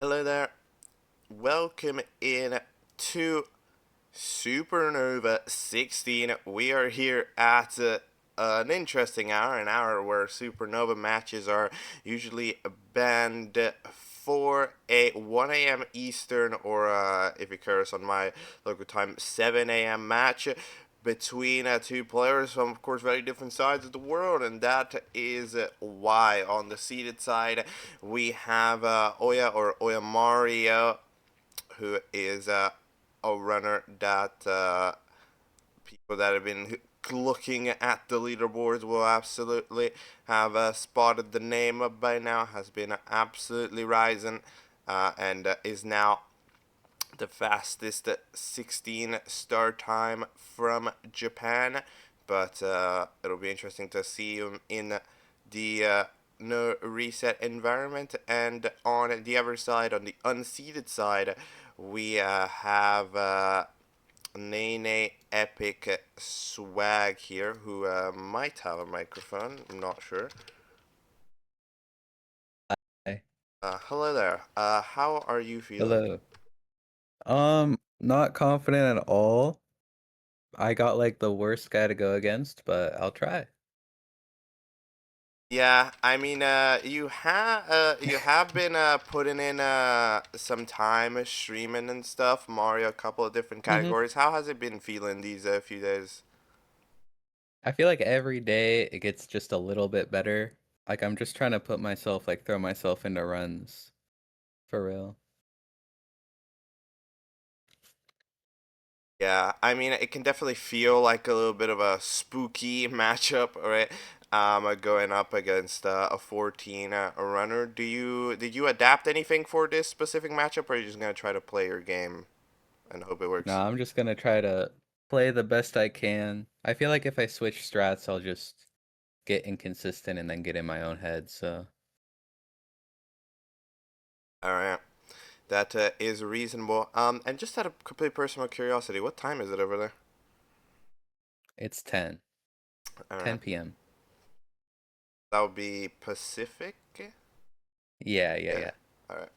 Hello there. Welcome in to Supernova 16. We are here at an interesting hour, an hour where Supernova matches are usually banned for a 1 a.m. Eastern or, if it occurs on my local time, 7 a.m. match between two players from, of course, very different sides of the world, and that is why on the seeded side we have Oya or Oyamario, who is a runner that people that have been looking at the leaderboards will absolutely have spotted the name by now, has been absolutely rising, and is now the fastest 16 start time from Japan. But it'll be interesting to see him in the no reset environment. And on the other side, on the unseeded side, we have NaeNaeEpicSwag here, who might have a microphone. I'm not sure. Hi. Hello there. How are you feeling? Hello. Not confident at all. I got like the worst guy to go against, but I'll try. Yeah, I mean, you have been putting in some time streaming and stuff, Mario, a couple of different hmm categories. How has it been feeling these few days? I feel like every day it gets just a little bit better. Like I'm just trying to put myself, like throw myself into runs for real. Yeah, I mean, it can definitely feel like a little bit of a spooky matchup, right? Going up against a 14 runner. Did you adapt anything for this specific matchup, or are you just gonna try to play your game and hope it No, works? I'm just gonna try to play the best I can. I feel like if I switch strats, I'll just get inconsistent and then get in my own head. So All right. That is reasonable. And just out of complete personal curiosity, what time is it over there? it's 10, All right. 10 p.m. That would be Pacific. Yeah, yeah, Yeah. yeah. All right.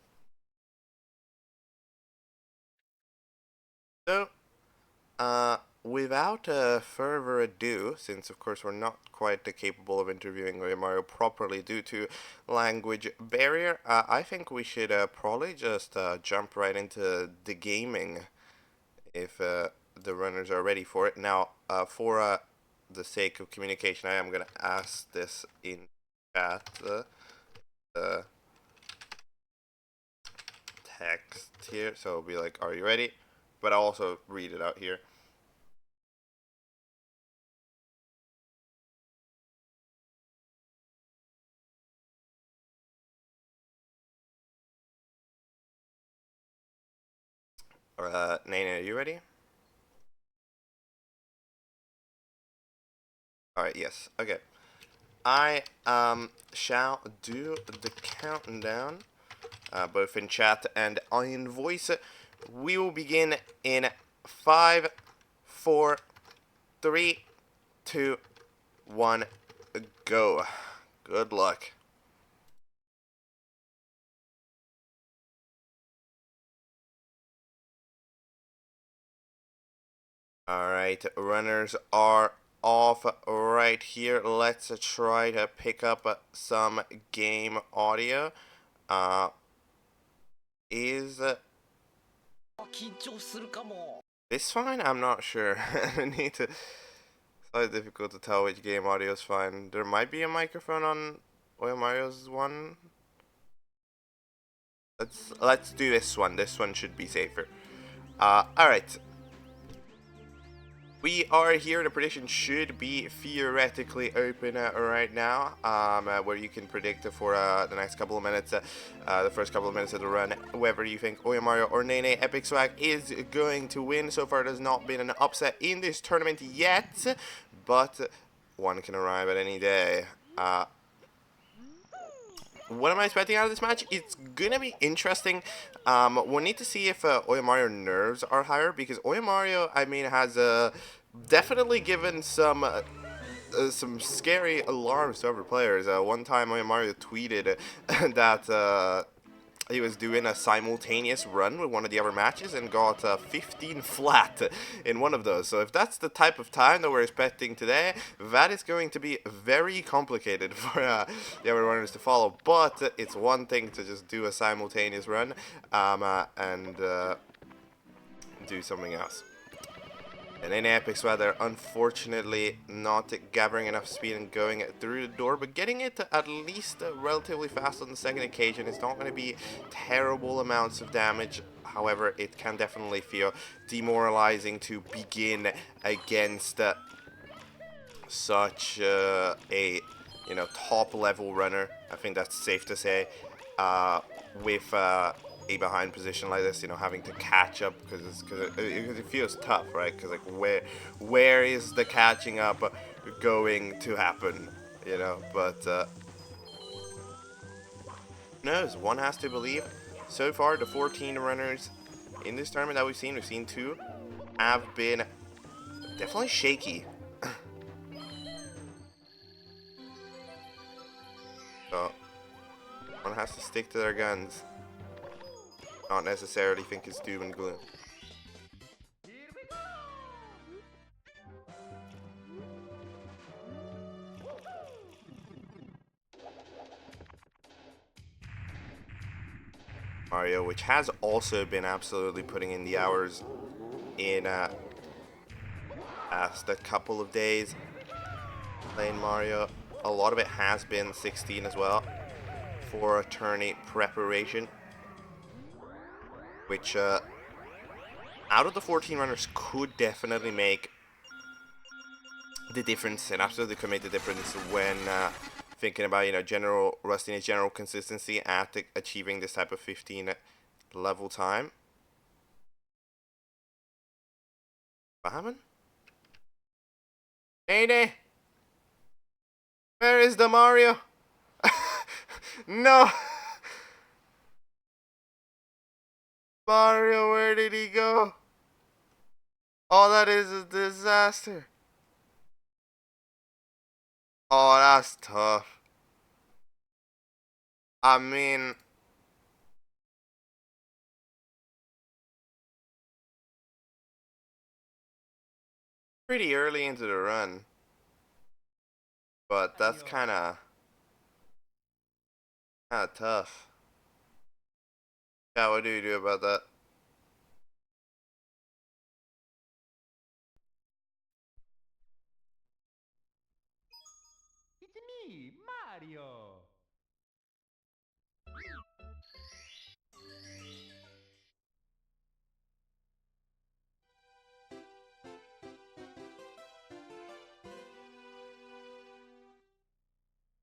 So, without further ado, since of course we're not quite capable of interviewing Mario properly due to language barrier, I think we should probably just jump right into the gaming if the runners are ready for it. Now, for the sake of communication, I am gonna ask this in chat. Uh, text here, so it'll be like, "Are you ready?" But I'll also read it out here. Nana, are you ready? All right. Yes. Okay. I shall do the countdown, both in chat and in voice. We will begin in 5, 4, 3, 2, 1, go. Good luck. Alright, runners are off right here. Let's try to pick up some game audio. Uh, is this fine? I'm not sure. I need to. It's quite difficult to tell which game audio is fine. There might be a microphone on Oil Mario's one. Let's do this one. This one should be safer. Alright. We are here. The prediction should be theoretically open right now, where you can predict for the next couple of minutes, the first couple of minutes of the run, whether you think Oyamario or NaeNaeEpicSwag is going to win. So far, there's not been an upset in this tournament yet, but one can arrive at any day. What am I expecting out of this match? It's gonna be interesting. We'll need to see if Oyamario nerves are higher, because Oyamario, I mean, has definitely given some scary alarms to other players. One time Oyamario tweeted that he was doing a simultaneous run with one of the other matches and got 15 flat in one of those. So if that's the type of time that we're expecting today, that is going to be very complicated for the other runners to follow. But it's one thing to just do a simultaneous run and do something else. And NaeNaeEpicSwag, they're unfortunately not gathering enough speed and going through the door, but getting it at least relatively fast on the second occasion. It's not going to be terrible amounts of damage. However, it can definitely feel demoralizing to begin against such a top level runner. I think that's safe to say. With a behind position like this, having to catch up because it feels tough, right? Because like where is the catching up going to happen, But who knows? One has to believe. So far, the 14 runners in this tournament that we've seen two, have been definitely shaky. So one has to stick to their guns. Not necessarily think it's doom and gloom. Mario, which has also been absolutely putting in the hours in past a couple of days playing Mario. A lot of it has been 16 as well for a tourney preparation, which out of the 14 runners could definitely make the difference, and absolutely could make the difference when thinking about general rustiness, general consistency at achieving this type of 15 level time. What happened? NaeNae, where is the Mario? No, Mario, where did he go? Oh, that is a disaster. Oh, that's tough. I mean, pretty early into the run, but that's kind of tough. Yeah, what do you do about that? It's me, Mario!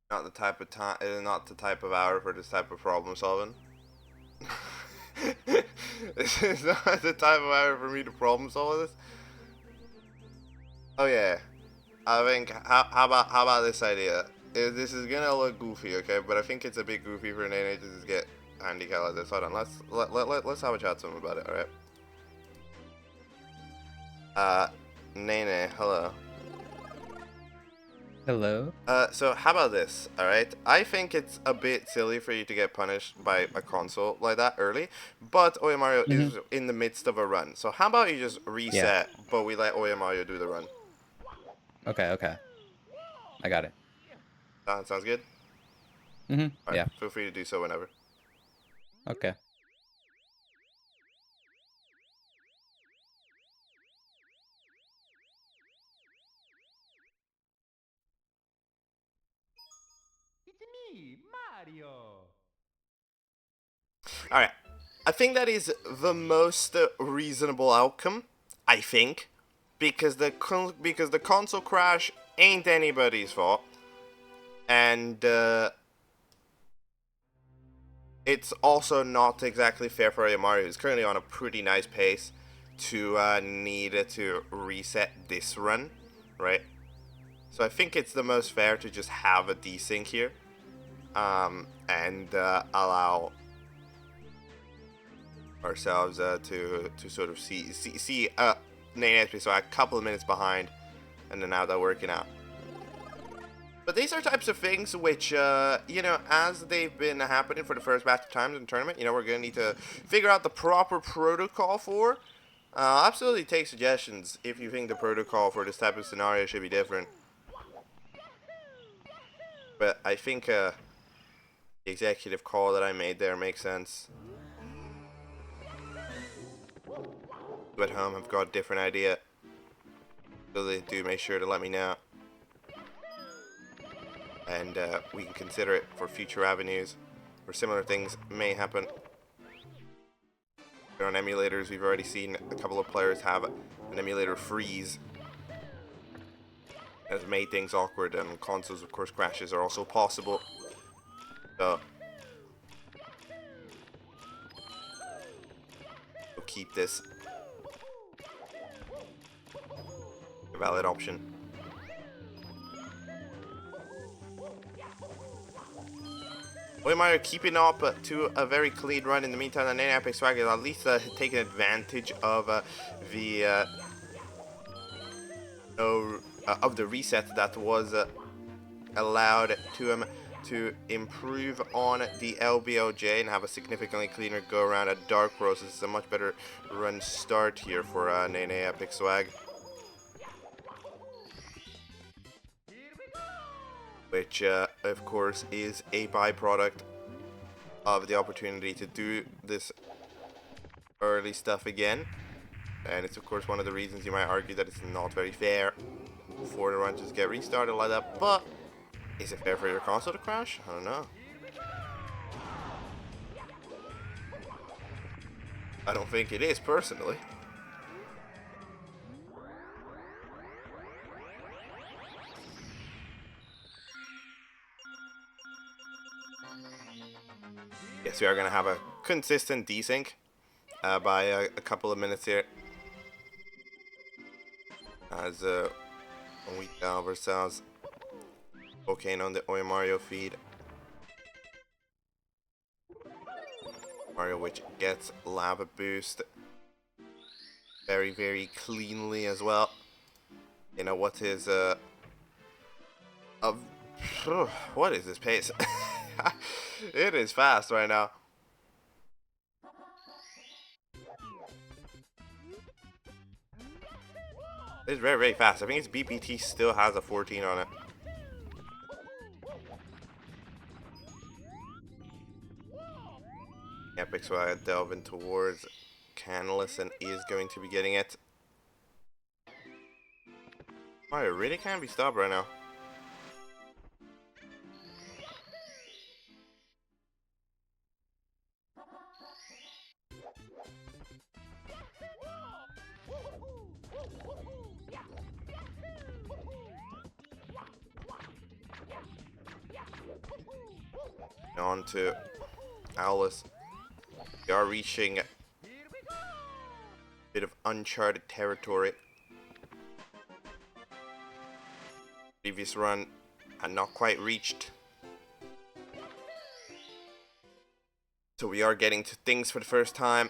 Not the type of time, not the type of hour for this type of problem solving. This is not the type of hour for me to problem solve this. Oh yeah, I think how about this idea? This is gonna look goofy, okay? But I think it's a bit goofy for NaeNae to just get handicapped like this. Hold on, let's have a chat to him about it, all right? NaeNae, hello. Hello? So how about this, alright? I think it's a bit silly for you to get punished by a console like that early, but oyamario Mm-hmm. is in the midst of a run. So how about you just Yeah. reset, but we let oyamario do the run? Okay, okay. I got it. Sounds good? Mm-hmm. Alright, Yeah. feel free to do so whenever. Okay. It's me, Mario! Alright, I think that is the most reasonable outcome, I think, because the console crash ain't anybody's fault, and it's also not exactly fair for Oyamaru, who's currently on a pretty nice pace, to need to reset this run, right? So I think it's the most fair to just have a desync here, and allow ourselves to sort of see NaeNaeEpicSwag a couple of minutes behind, and then now they're working out. But these are types of things which, you know, as they've been happening for the first batch of times in the tournament, you know, we're going to need to figure out the proper protocol for. Absolutely take suggestions if you think the protocol for this type of scenario should be different. But I think the executive call that I made there makes sense. You at home have got a different idea, so they do make sure to let me know. And we can consider it for future avenues where similar things may happen. On emulators, we've already seen a couple of players have an emulator freeze. That has made things awkward, and consoles, of course, crashes are also possible. So, we'll keep this a valid option. oyamario keeping up to a very clean run. In the meantime, the NaeNaeEpicSwag is at least taking advantage of the of the reset that was allowed to him to improve on the LBOJ and have a significantly cleaner go around at Dark Rose. This is a much better run start here for NaeNaeEpicSwag, which of course is a byproduct of the opportunity to do this early stuff again, and it's of course one of the reasons you might argue that it's not very fair for the run to just get restarted like that. But is it fair for your console to crash? I don't know. I don't think it is, personally. Yes, we are going to have a consistent desync by a couple of minutes here, as we tell ourselves cocaine on the oyamario feed. Mario, which gets lava boost very, very cleanly as well. You know what is what is this pace? It is fast right now. It's very, very fast. I think its BPT still has a 14 on it. NaeNaeEpicSwag delving towards Canalus and is going to be getting it. Mario really can't be stopped right now. On to Owlus. We are reaching a bit of uncharted territory. Previous run had not quite reached. So we are getting to things for the first time.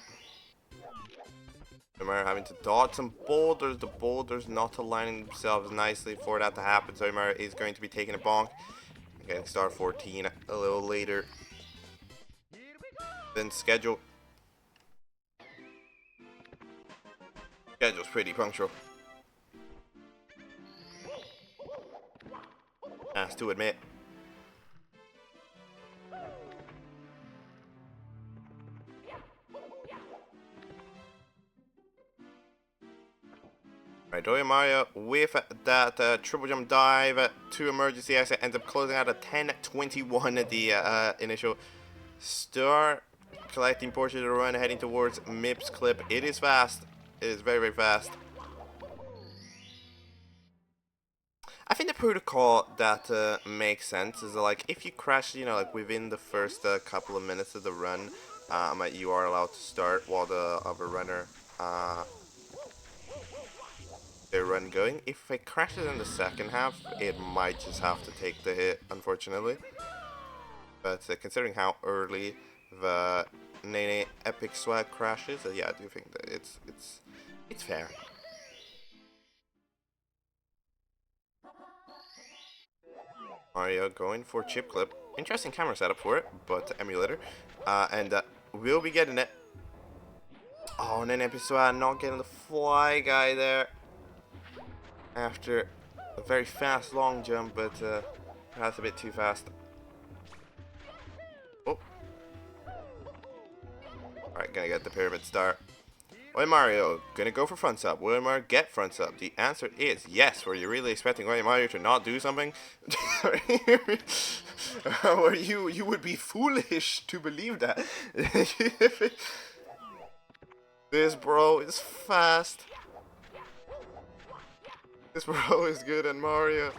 Oyamario having to dodge some boulders. The boulders not aligning themselves nicely for that to happen. So Oyamario is going to be taking a bonk. Getting star 14 a little later than schedule. Schedule's pretty punctual, has to admit. Right, oyamario with that triple jump dive to emergency exit ends up closing out at 10:21 at the initial star, collecting portion of the run, heading towards Mip's clip. It is fast. It is very, very fast. I think the protocol that makes sense is like if you crash, you know, like within the first couple of minutes of the run, you are allowed to start while the other runner their run going. If it crashes in the second half, it might just have to take the hit, unfortunately. But considering how early the NaeNaeEpicSwag crashes, yeah, I do think that it's fair. Mario going for chip clip. Interesting camera setup for it, but emulator. And we'll be getting it. Oh, NaeNaeEpicSwag not getting the fly guy there. After a very fast long jump, but that's a bit too fast. Oh. Alright, gonna get the pyramid star. Oyamario, gonna go for front sub. Will Oyamario get front sub? The answer is yes. Were you really expecting Oyamario to not do something? Or you would be foolish to believe that. This bro is fast. This bro is good at Mario.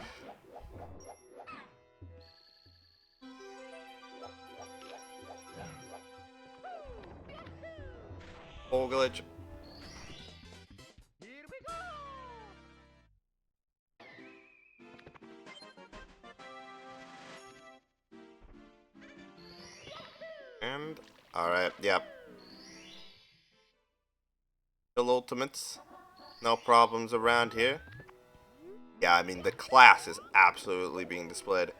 Oh, glitch. And alright, yep. Still ultimates. No problems around here. Yeah, I mean the class is absolutely being displayed.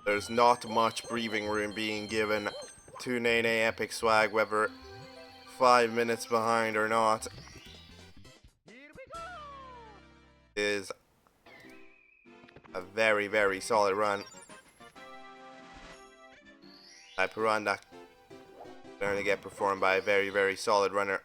There's not much breathing room being given to NaeNaeEpicSwag, whether 5 minutes behind or not. Is a very, very solid run. Type of run that going to get performed by a very, very solid runner.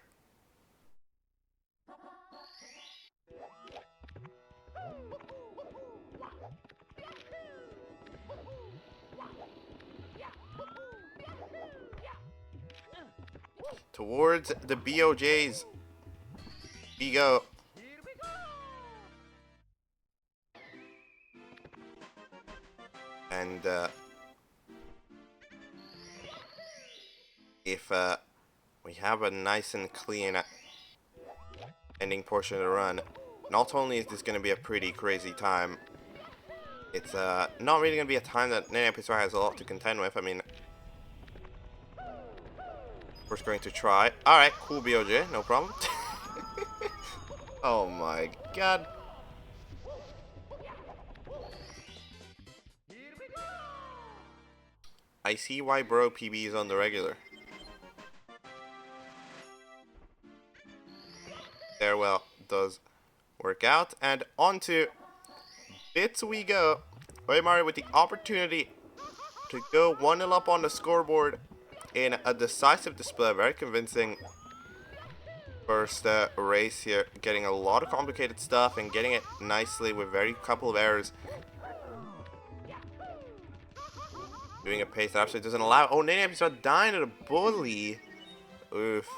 Towards the BOJs. We go. And if we have a nice and clean ending portion of the run, not only is this going to be a pretty crazy time, it's not really going to be a time that NaeNaeEpicSwag has a lot to contend with. I mean, we're just going to try. Alright, cool BOJ, no problem. Oh my god. I see why bro PB is on the regular. There, well, does work out. And onto bits we go. Oyamario with the opportunity to go 1-0 up on the scoreboard in a decisive display. Very convincing first race here. Getting a lot of complicated stuff and getting it nicely with very couple of errors. Doing a pace that absolutely doesn't allow. Oh, NaeNaeEpicSwag dying to the bully. Oof.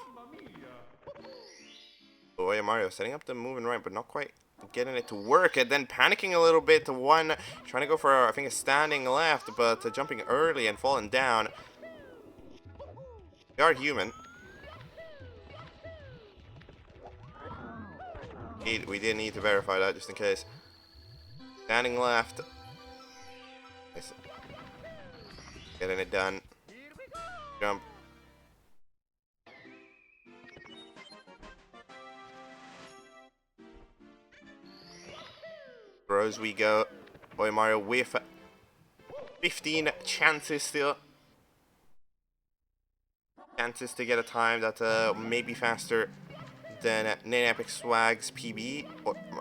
Oh, Oyamario setting up the moving right, but not quite getting it to work, and then panicking a little bit to one, trying to go for, I think, a standing left, but jumping early and falling down. We are human. We did need to verify that just in case. Standing left. Nice. Getting it done. Jump. Throws we go. Oyamario with 15 chances still. Chances to get a time that may be faster than NaeNaeEpicSwag's PB.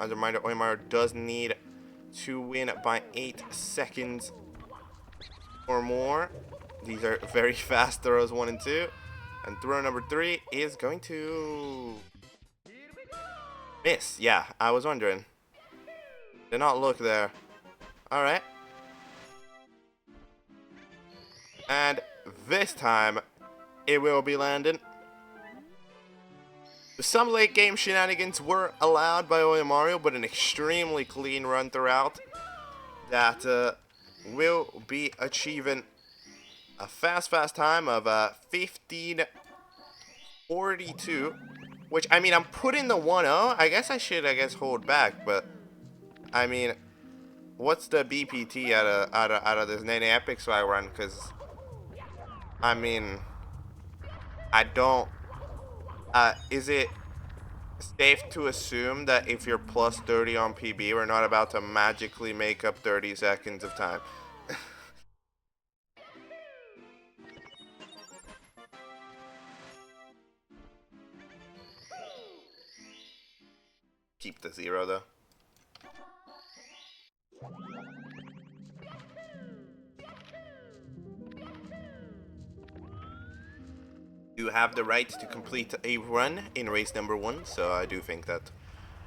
As a reminder, Oyamario does need to win by 8 seconds or more. These are very fast throws, 1 and 2. And throw number 3 is going to miss. Yeah, I was wondering. Did not look there. Alright. And this time, it will be landing. Some late game shenanigans were allowed by Oyamario, but an extremely clean run throughout that will be achieving a fast time of 15:42, which, I mean, I'm putting the 1-0. I guess I should, hold back, but I mean, what's the BPT out of this NaeNaeEpicSwag run? Because I mean, I don't. Is it safe to assume that if you're plus 30 on PB, we're not about to magically make up 30 seconds of time. Keep the 0 though. You have the right to complete a run in race number 1, so I do think that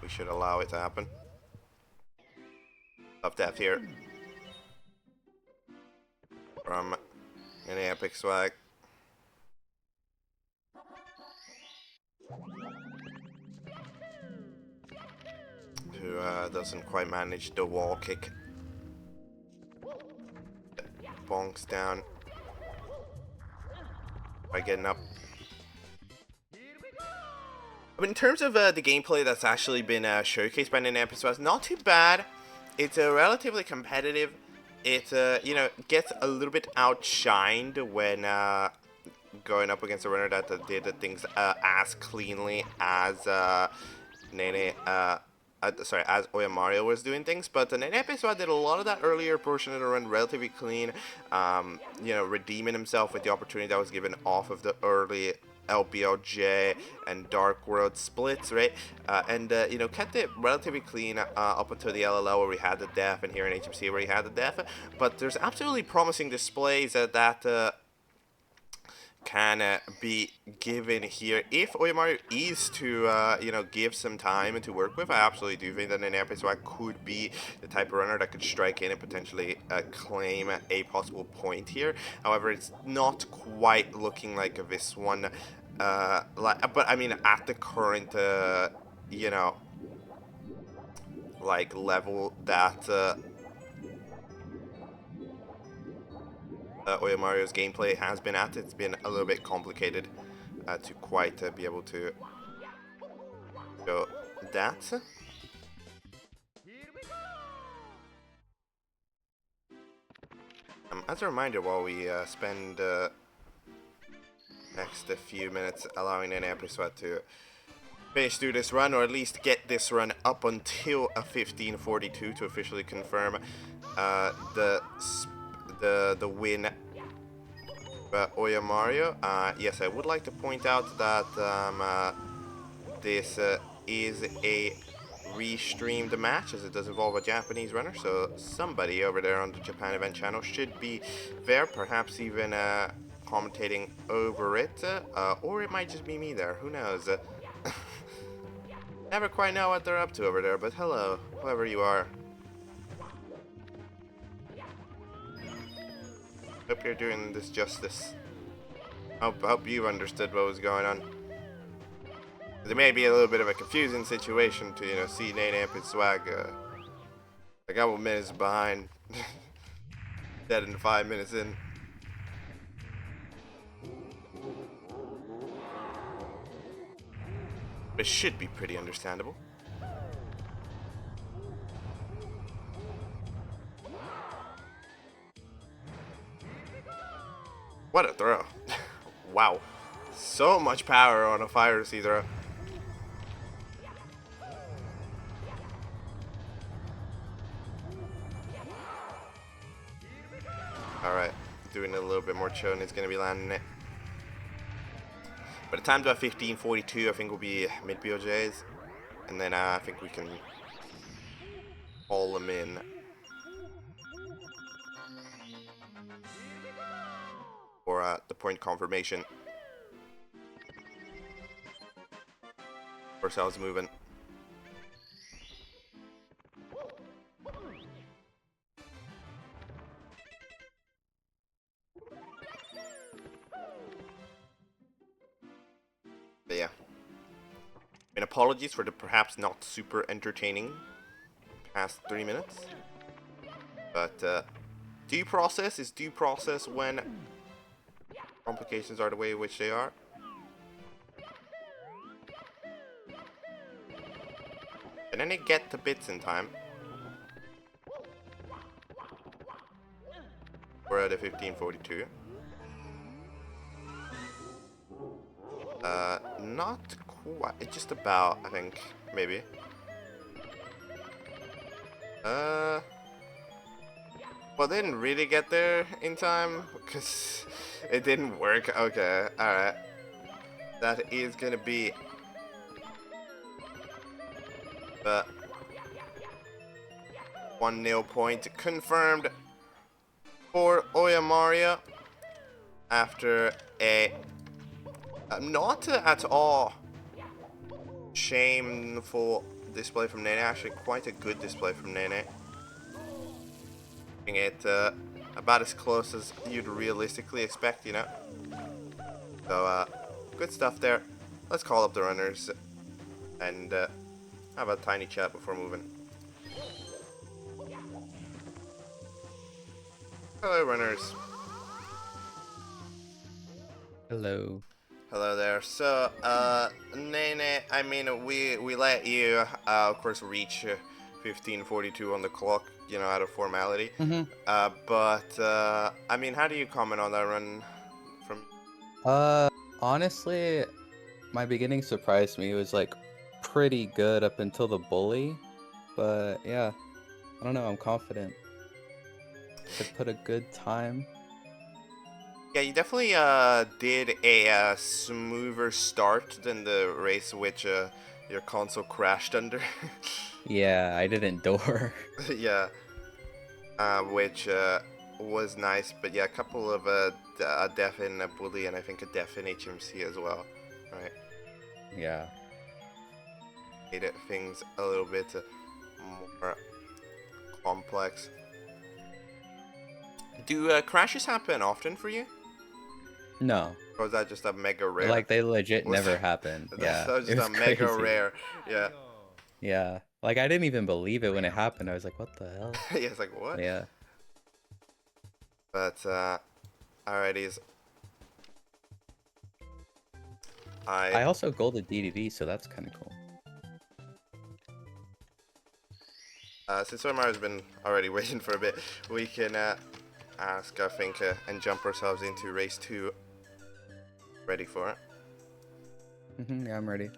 we should allow it to happen. Love death here from NaeNaeEpicSwag. Who doesn't quite manage the wall kick. Bonks down by getting up. But in terms of the gameplay that's actually been showcased by NaeNaeEpicSwag, not too bad. It's relatively competitive. It you know, gets a little bit outshined when going up against a runner that did things as cleanly as as oyamario was doing things, but NaeNaeEpicSwag did a lot of that earlier portion of the run relatively clean, you know, redeeming himself with the opportunity that was given off of the early LBLJ and Dark World splits, right? And you know, kept it relatively clean up until the LLL where we had the death, and here in HMC where he had the death. But there's absolutely promising displays that can be given here if oyamario is to you know, give some time to work with. I absolutely do think that NaeNaeEpicSwag could be the type of runner that could strike in and potentially claim a possible point here. However, it's not quite looking like this one, but I mean, at the current you know, like level that oyamario's gameplay has been at, it's been a little bit complicated to quite be able to show that. As a reminder, while we spend next few minutes allowing NaeNaeEpicSwag to finish through this run, or at least get this run up until a 15:42 to officially confirm the win. oyamario. Yes, I would like to point out that this is a restreamed match, as it does involve a Japanese runner, so somebody over there on the Japan event channel should be there, perhaps even commentating over it, or it might just be me there, who knows. Never quite know what they're up to over there, but hello, whoever you are. Hope you're doing this justice. Hope you've understood what was going on. It may be a little bit of a confusing situation to, you know, see NaeNaeEpicSwag a couple minutes behind, dead in 5 minutes in. It should be pretty understandable. What a throw. Wow. So much power on a fire sea throw. Alright, doing a little bit more chilling is going to be landing it. By the time to a 15:42, I think will be mid BOJs. And then I think we can haul them in. For the point confirmation. Ourselves moving. But yeah. And apologies for the perhaps not super entertaining past 3 minutes. But due process is due process when complications are the way in which they are. And then they get the bits in time. We're at a 15:42. Not It's just about, I think, maybe. Well, they didn't really get there in time because it didn't work. Okay, alright. That is gonna be the 1-0 point confirmed for oyamario after a not at all shameful display from NaeNae. Actually, quite a good display from NaeNae. It about as close as you'd realistically expect, you know. So good stuff there. Let's call up the runners and have a tiny chat before moving. Hello, runners. Hello. Hello there. So, NaeNae, I mean, we let you, of course, reach 15:42 on the clock, you know, out of formality. But I mean, how do you comment on that run from? Honestly, my beginning surprised me. It was like pretty good up until the bully, but yeah, I don't know. I'm confident. Could put a good time. Yeah, you definitely did a smoother start than the race which your console crashed under. Yeah, I didn't door. Yeah, which was nice, but yeah, a couple of a death in a bully and I think a death in HMC as well, right? Yeah. Made things a little bit more complex. Do crashes happen often for you? No. Or is that just a mega rare? Like they legit Was never happened. Yeah. that was It just was a mega crazy. rare. Yeah. Yeah. Like I didn't even believe it when it happened. I was like, what the hell? Yeah, it's like what? Yeah. But alrighties. I also golded DDD, so that's kind of cool. Since Omar's been already waiting for a bit, we can ask, I think, and jump ourselves into race 2. Ready for it? Yeah, I'm ready.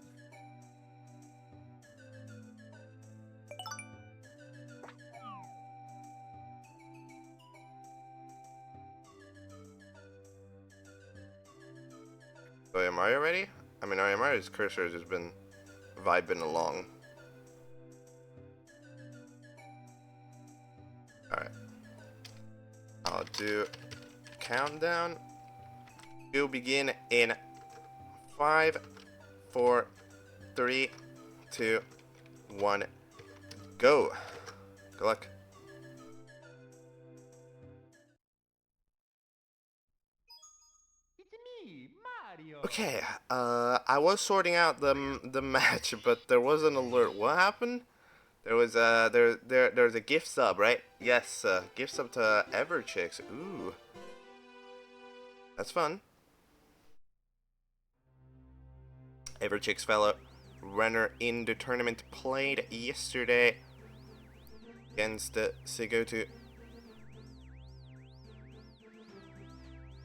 So, am I ready? I mean, Mario's cursor has just been vibing along. Alright. I'll do countdown. We'll begin in 5, 4, 3, 2, 1, go. Good luck. It's me, Mario. Okay, I was sorting out the match, but there was an alert. What happened? There was there's a gift sub, right? Yes, gift sub to EverChicks. Ooh, that's fun. EverChicks fellow runner in the tournament played yesterday against Sigotu.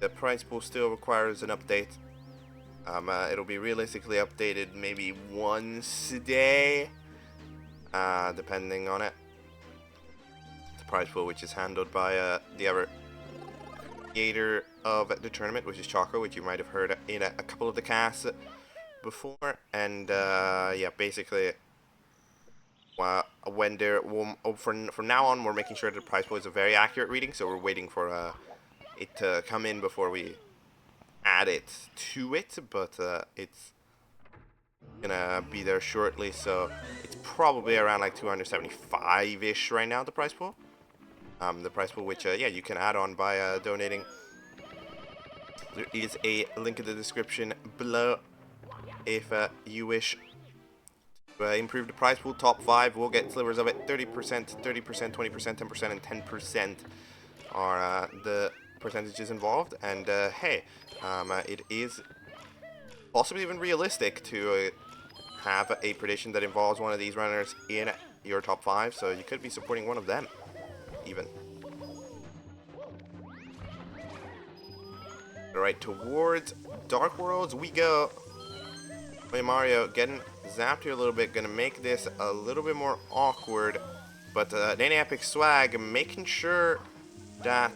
The prize pool still requires an update. It'll be realistically updated maybe once a day, depending on it. The prize pool, which is handled by the other creator of the tournament, which is Choco, which you might have heard in a couple of the casts before. And yeah, basically, when they're from now on, we're making sure that the prize pool is a very accurate reading. So we're waiting for it to come in before we add it to it, but it's gonna be there shortly, so it's probably around like 275-ish right now, the prize pool. The prize pool, which yeah, you can add on by donating. There is a link in the description below if you wish to improve the prize pool. Top 5 will get slivers of it. 30%, 30%, 20%, 10%, and 10% are the percentages involved. And hey, it is possibly even realistic to have a prediction that involves one of these runners in your top 5, so you could be supporting one of them even. Alright, towards Dark Worlds we go. Oyamario getting zapped here a little bit, gonna make this a little bit more awkward. But NaeNaeEpicSwag making sure that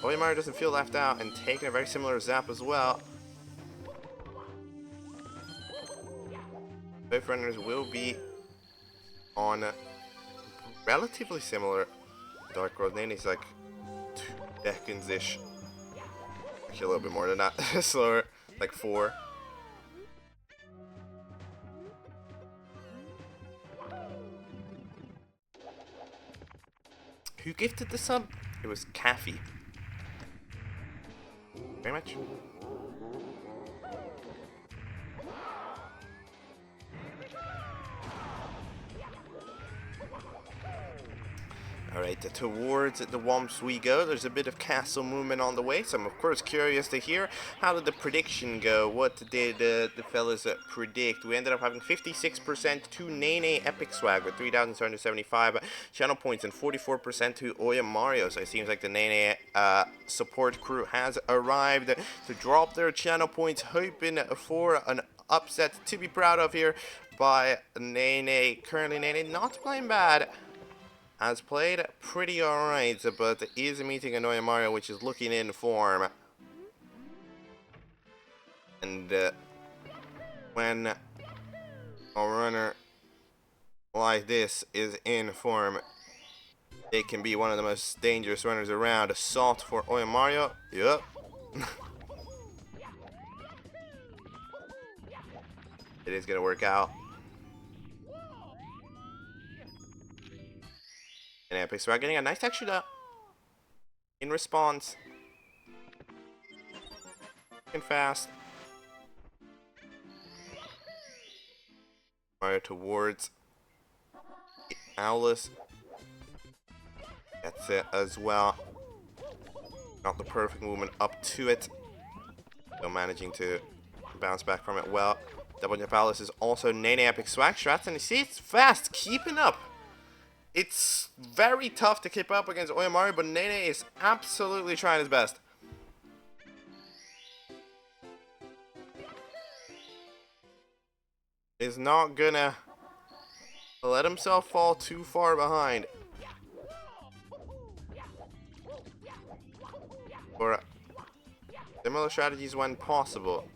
Oyamario doesn't feel left out and taking a very similar zap as well. Both runners will be on relatively similar Dark Road. NaeNae's like 2 seconds-ish. Actually, a little bit more than that. Slower, like 4. Who gifted the sub? It was Caffey. Very much. Alright, towards the Womps we go. There's a bit of castle movement on the way, so I'm of course curious to hear how did the prediction go. What did the fellas predict? We ended up having 56% to NaeNaeEpicSwag with 3,775 channel points and 44% to oyamario. So it seems like the NaeNae support crew has arrived to drop their channel points, hoping for an upset to be proud of here by NaeNae. Currently NaeNae not playing bad. Has played pretty alright, but is meeting an oyamario which is looking in form. And when a runner like this is in form, they can be one of the most dangerous runners around. Assault for oyamario. Yup. It is going to work out. And NaeNaeEpicSwag getting a nice texture though. In response. And fast. Mario towards Owlus. That's it as well. Not the perfect movement up to it. Still managing to bounce back from it well. Double jump Owlus is also NaeNaeEpicSwag strats, and you see it's fast, keeping up. It's very tough to keep up against oyamario, but NaeNae is absolutely trying his best. Is not gonna let himself fall too far behind. Or similar strategies when possible.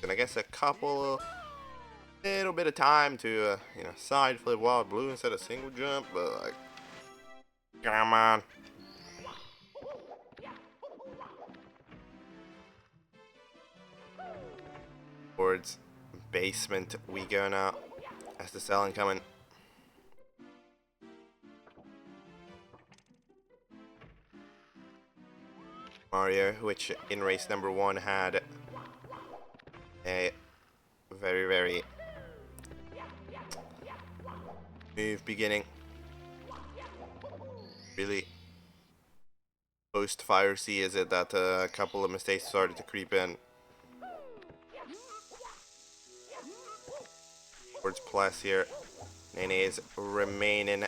And I guess a little bit of time to you know, side flip wild blue instead of single jump, but like, come on. Towards basement we go now as the cell incoming. Mario, which in race number 1 had a very smooth beginning. Really post Fire Sea is it that a couple of mistakes started to creep in. Towards plus here. NaeNae is remaining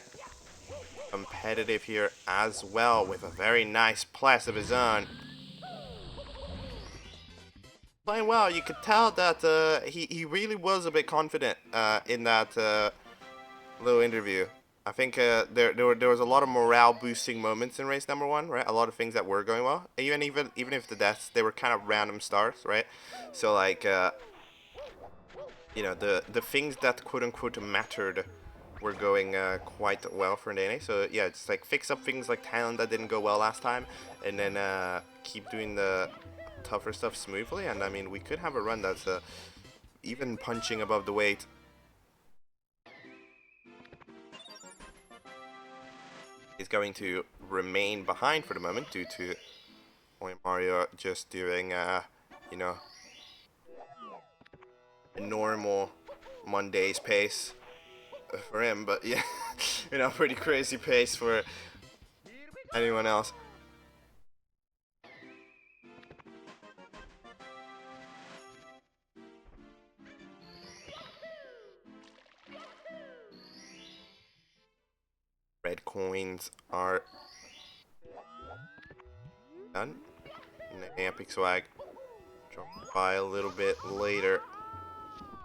competitive here as well with a very nice plus of his own. Playing well, you could tell that he really was a bit confident in that little interview. I think there was a lot of morale boosting moments in race number 1, right? A lot of things that were going well. Even if the deaths, they were kind of random starts, right? So like you know, the things that quote unquote mattered were going quite well for NaeNae. So yeah, it's like fix up things like Thailand that didn't go well last time, and then keep doing the tougher stuff smoothly. And I mean, we could have a run that's even punching above the weight. Is going to remain behind for the moment due to oyamario just doing you know, a normal Monday's pace for him, but yeah, you know, pretty crazy pace for anyone else. Red coins are done. NaeNaeEpicSwag dropped by a little bit later.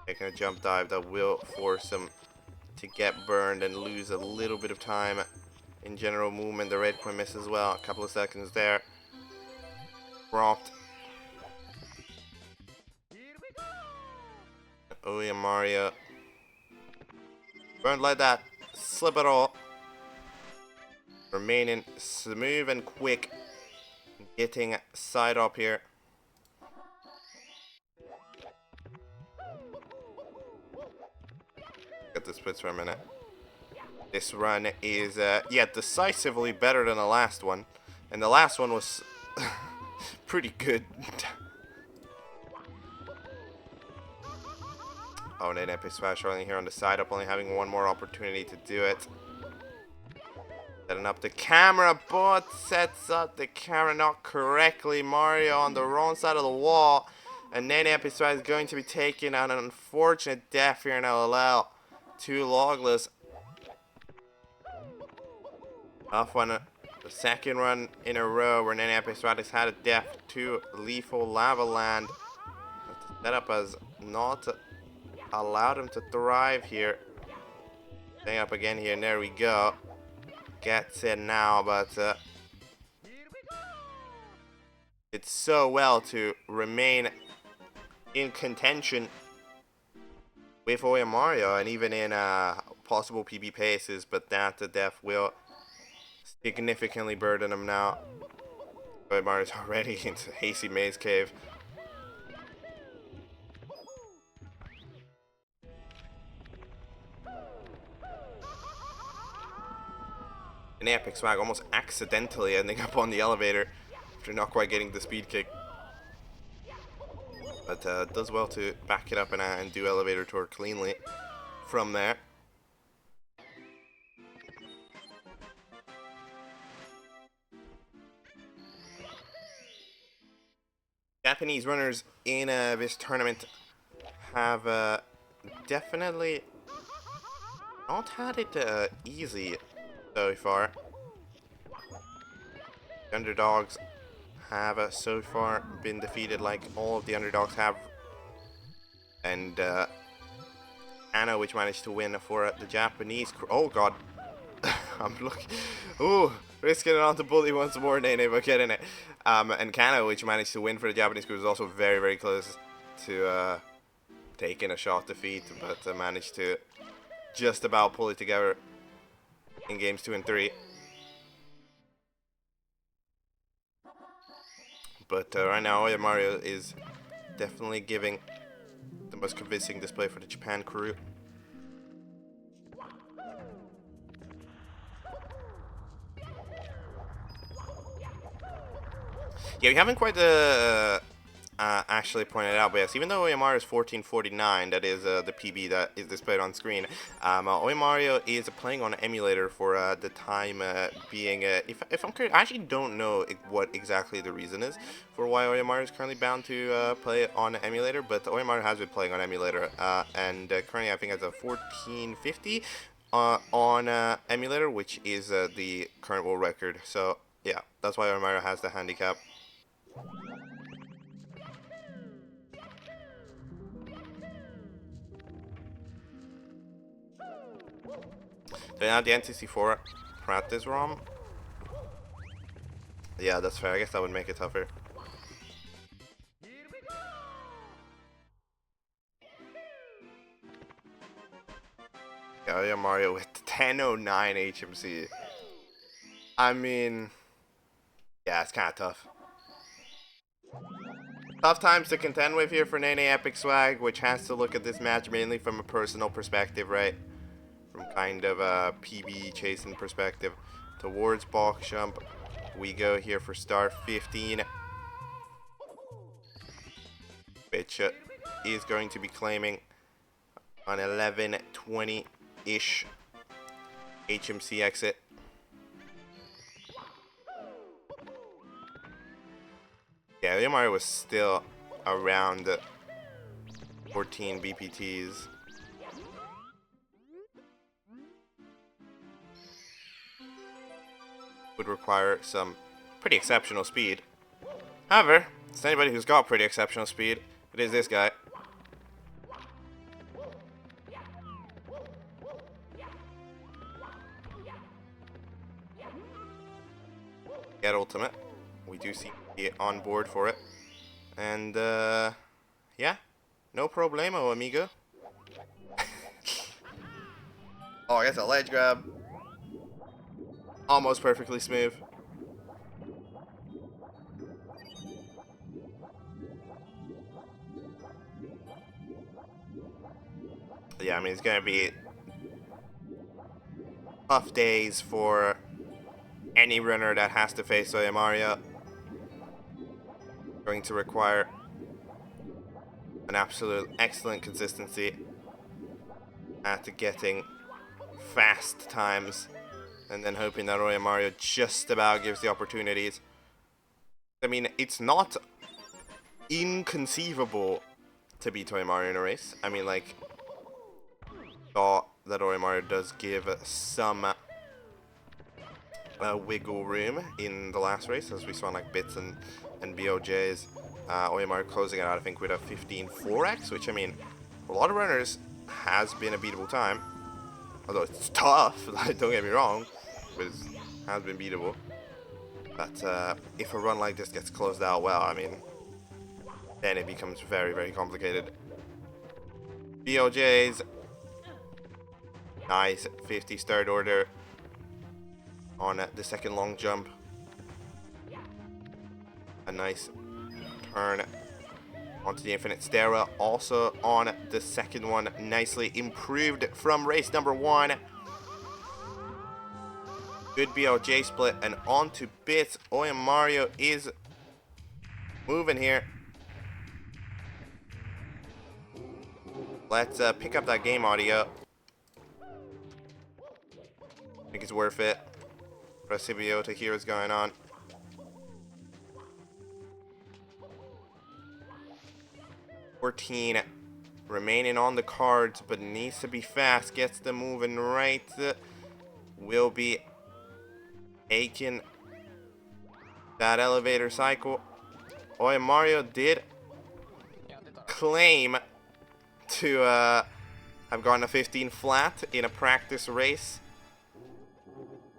Taking a jump dive that will force him to get burned and lose a little bit of time in general movement. The red coin miss as well. A couple of seconds there. Prompt. oyamario. Burned like that. Slip it all. Remaining smooth and quick. Getting side up here. Get the splits for a minute. This run is, yeah, decisively better than the last one. And the last one was pretty good. Oh, NaeNaeEpicSwag only here on the side up, only having one more opportunity to do it. Setting up the camera, but sets up the camera not correctly. Mario on the wrong side of the wall. And NaeNaeEpicSwag is going to be taking an unfortunate death here in LLL. 2 logless. Off on the second run in a row where NaeNaeEpicSwag has had a death to lethal lava land. The setup has not allowed him to thrive here. Staying up again here, and there we go. Gets it now, but it's so well to remain in contention with oyamario and even in possible PB paces, but that the death will significantly burden him now. oyamario is already into Hasty Maze Cave. And NaeNaeEpicSwag almost accidentally ending up on the elevator after not quite getting the speed kick. But does well to back it up and do elevator tour cleanly from there. Japanese runners in this tournament have definitely not had it easy so far. The underdogs have so far been defeated like all of the underdogs have. And Anna, which managed to win for the Japanese crew. Oh god. I'm looking. Ooh, risking it on to bully once more, NaeNae, but getting it. And Kano, which managed to win for the Japanese crew, was also very, very close to taking a shot defeat, but managed to just about pull it together in games 2 and 3. But right now, oyamario is definitely giving the most convincing display for the Japan crew. Yeah, we haven't quite actually pointed out, but yes, even though oyamario is 1449, that is the PB that is displayed on screen, oyamario is playing on an emulator for the time being. If I'm correct, I actually don't know what exactly the reason is for why oyamario is currently bound to play on an emulator, but oyamario has been playing on emulator, and currently I think has a 1450 on emulator, which is the current world record. So yeah, that's why oyamario has the handicap. So now the NTC4 practice ROM. Yeah, that's fair. I guess that would make it tougher. Yeah, Mario with 1009 HMC. I mean, yeah, it's kind of tough. Tough times to contend with here for NaeNaeEpicSwag, which has to look at this match mainly from a personal perspective, right? From kind of a PB chasing perspective. Towards box jump, we go here for star 15, which is going to be claiming an 1120-ish HMC exit. Yeah, oyamario was still around 14 BPTs. Would require some pretty exceptional speed. However, it's anybody who's got pretty exceptional speed. It is this guy. get ultimate. We do seem to be on board for it. And, yeah. No problemo, amigo. Oh, I guess a ledge grab. Almost perfectly smooth. Yeah, I mean, it's gonna be tough days for any runner that has to face oyamario. Going to require an absolute excellent consistency at getting fast times, and then hoping that oyamario just about gives the opportunities. I mean, it's not inconceivable to beat oyamario in a race. I mean, like, thought that oyamario does give some wiggle room in the last race, as we saw in like bits and BOJs. oyamario closing it out, I think, with a 15.4x, which, I mean, for a lot of runners has been a beatable time. Although it's tough, like, don't get me wrong, it has been beatable. But if a run like this gets closed out well, I mean, then it becomes very, very complicated. BOJs, nice 50s third order on the second long jump. A nice turn onto the infinite stairwell. Also on the second one, nicely improved from race number 1. Good BOJ split and onto bits. oyamario is moving here. Let's pick up that game audio. I think it's worth it for CBO to hear what's going on. $14 remaining on the cards, but needs to be fast. Gets them moving right. Will be taking that elevator cycle. oyamario did claim to have gotten a 15 flat in a practice race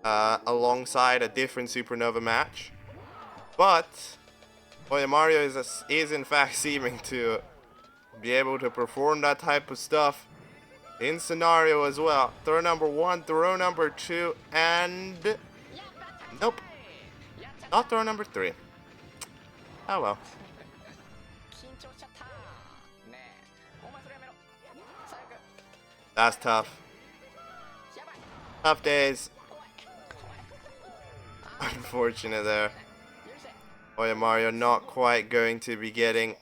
alongside a different Supernova match, but oyamario is in fact seeming to be able to perform that type of stuff in scenario as well. Throw number 1, throw number 2, and nope, not throw number 3. Oh well. That's tough. Tough days. Unfortunate there. oyamario not quite going to be getting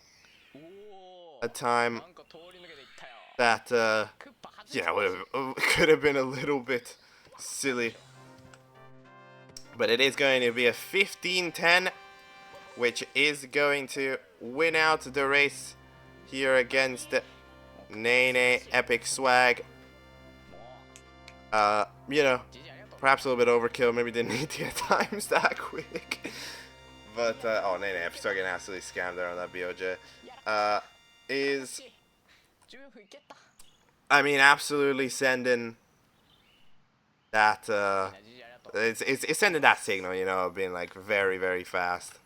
a time that, yeah, could have been a little bit silly. But it is going to be a 15-10, which is going to win out the race here against NaeNaeEpicSwag. You know, perhaps a little bit overkill. Maybe didn't need to get times that quick. But, oh, NaeNaeEpicSwag getting absolutely scammed there on that BOJ. Is, I mean, absolutely sending that, it's sending that signal, you know, being like very, very fast.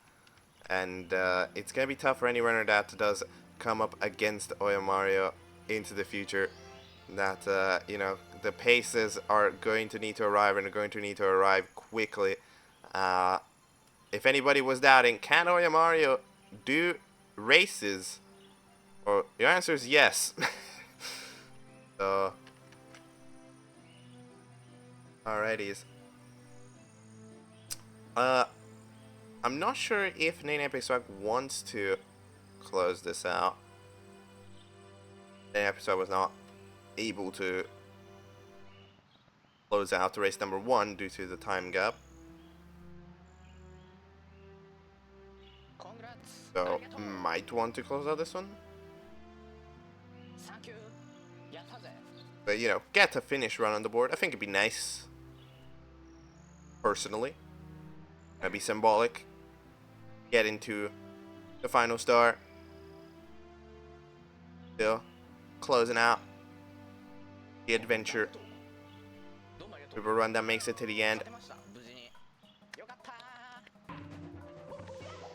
And it's going to be tough for any runner that does come up against oyamario into the future. That, you know, the paces are going to need to arrive, and are going to need to arrive quickly. If anybody was doubting, can oyamario do races? Well, your answer is yes. So, alrighties. I'm not sure if NaeNaeEpicSwag wants to close this out. NaeNaeEpicSwag was not able to close out the race number 1 due to the time gap. So, might want to close out this one. But, you know, get a finish run on the board. I think it'd be nice. Personally. That'd be symbolic. Get into the final star. Still closing out the adventure with a run that makes it to the end.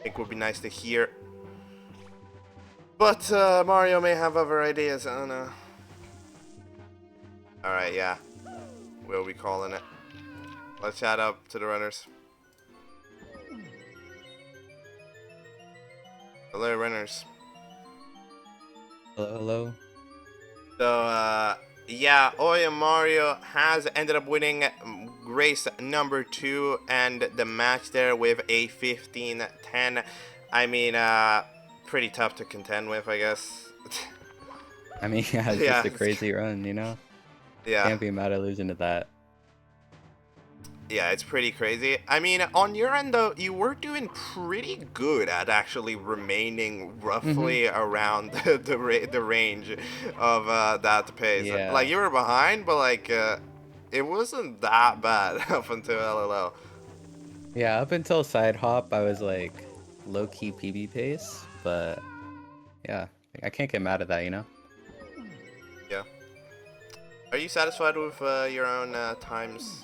think would be nice to hear. But Mario may have other ideas. I don't know. Alright, yeah. We'll be calling it. Let's chat up to the runners. Hello, runners. Hello, hello. So, yeah, oyamario has ended up winning race number 2 and the match there with a 15-10. I mean, pretty tough to contend with, I guess. I mean, yeah, it's Yeah, just a crazy run, you know? yeah. Can't be mad at losing to that. Yeah, it's pretty crazy. I mean, on your end, though, you were doing pretty good at actually remaining roughly around the range of that pace. Like, Yeah. you were behind, but, like, it wasn't that bad up until LLL. Yeah, up until side hop, I was like low-key PB pace, but yeah, I can't get mad at that, you know? Yeah. Are you satisfied with your own times?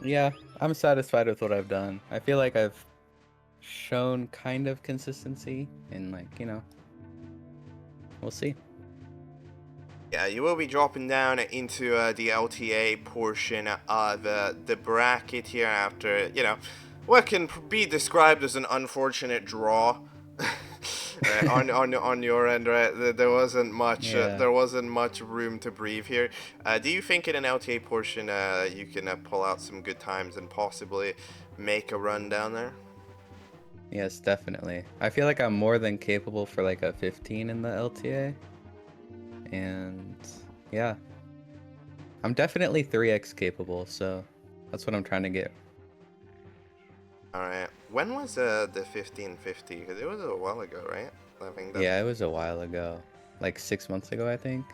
Yeah, I'm satisfied with what I've done. I feel like I've shown kind of consistency and like, you know, we'll see. Yeah, you will be dropping down into the LTA portion of the bracket here after, you know, what can be described as an unfortunate draw. Right, on your end, right? There wasn't much Yeah. there wasn't much room to breathe here. Do you think in an LTA portion you can pull out some good times and possibly make a run down there? Yes, definitely. I feel like I'm more than capable for like a 15 in the LTA. And yeah, I'm definitely 3x capable, so that's what I'm trying to get. All right. When was the 1550? Because it was a while ago, right? I think that. Yeah, it was a while ago. Like 6 months ago, I think.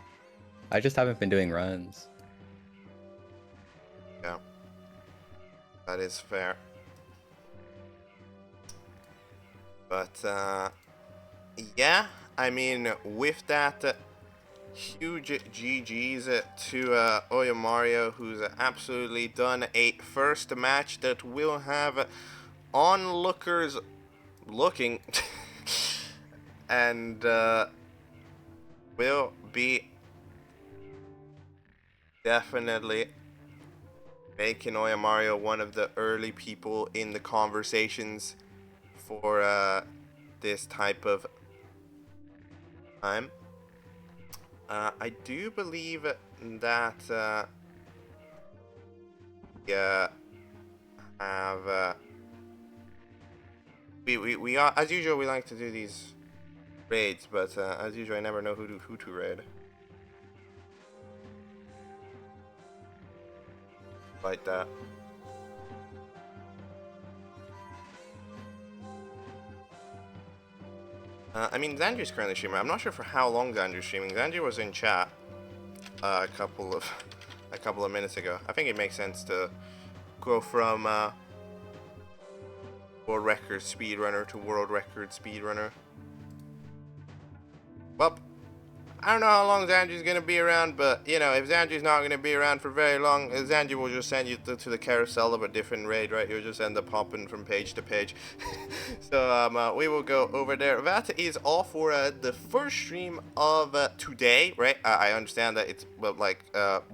I just haven't been doing runs. Yeah. That is fair. But yeah, I mean, with that, huge GG's to oyamario, who's absolutely done a first match that will have onlookers looking and will be definitely making oyamario one of the early people in the conversations for this type of time. I do believe that yeah, have we are, as usual, we like to do these raids, but as usual I never know who to raid. Like that. I mean, Xandri's currently streaming. I'm not sure for how long Xandri's streaming. Xandri was in chat a couple of minutes ago. I think it makes sense to go from world record speedrunner to world record speedrunner. Well, I don't know how long Xandri's gonna be around, but you know, if Xandri's not gonna be around for very long, Xandri will just send you to the carousel of a different raid, right? You'll just end up hopping from page to page. So we will go over there. That is all for the first stream of today, right? I understand that it's like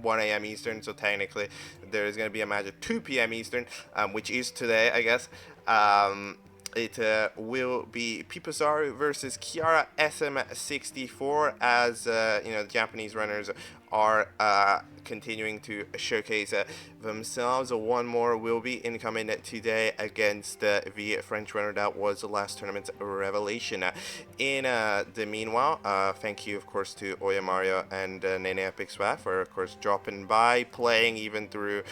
1 a.m. Eastern, so technically there is gonna be a match at 2 p.m. Eastern, which is today, I guess. It will be Piposaru versus Kiara SM64 as you know, the Japanese runners are continuing to showcase themselves. One more will be incoming today against the French runner that was the last tournament's revelation. In the meanwhile, thank you of course to oyamario and NaeNaeEpicSwag for of course dropping by, playing even through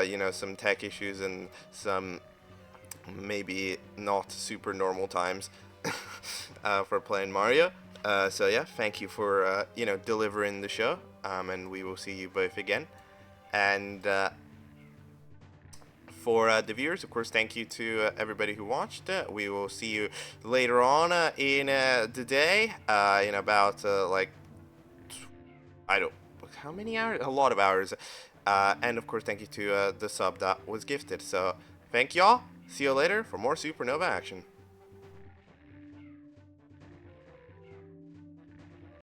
you know, some tech issues and some maybe not super normal times for playing Mario. So yeah, thank you for you know, delivering the show, and we will see you both again. And for the viewers, of course, thank you to everybody who watched. We will see you later on in the day in about like, I don't, how many hours? A lot of hours. And of course, thank you to the sub that was gifted. So thank y'all. See you later for more Supernova action.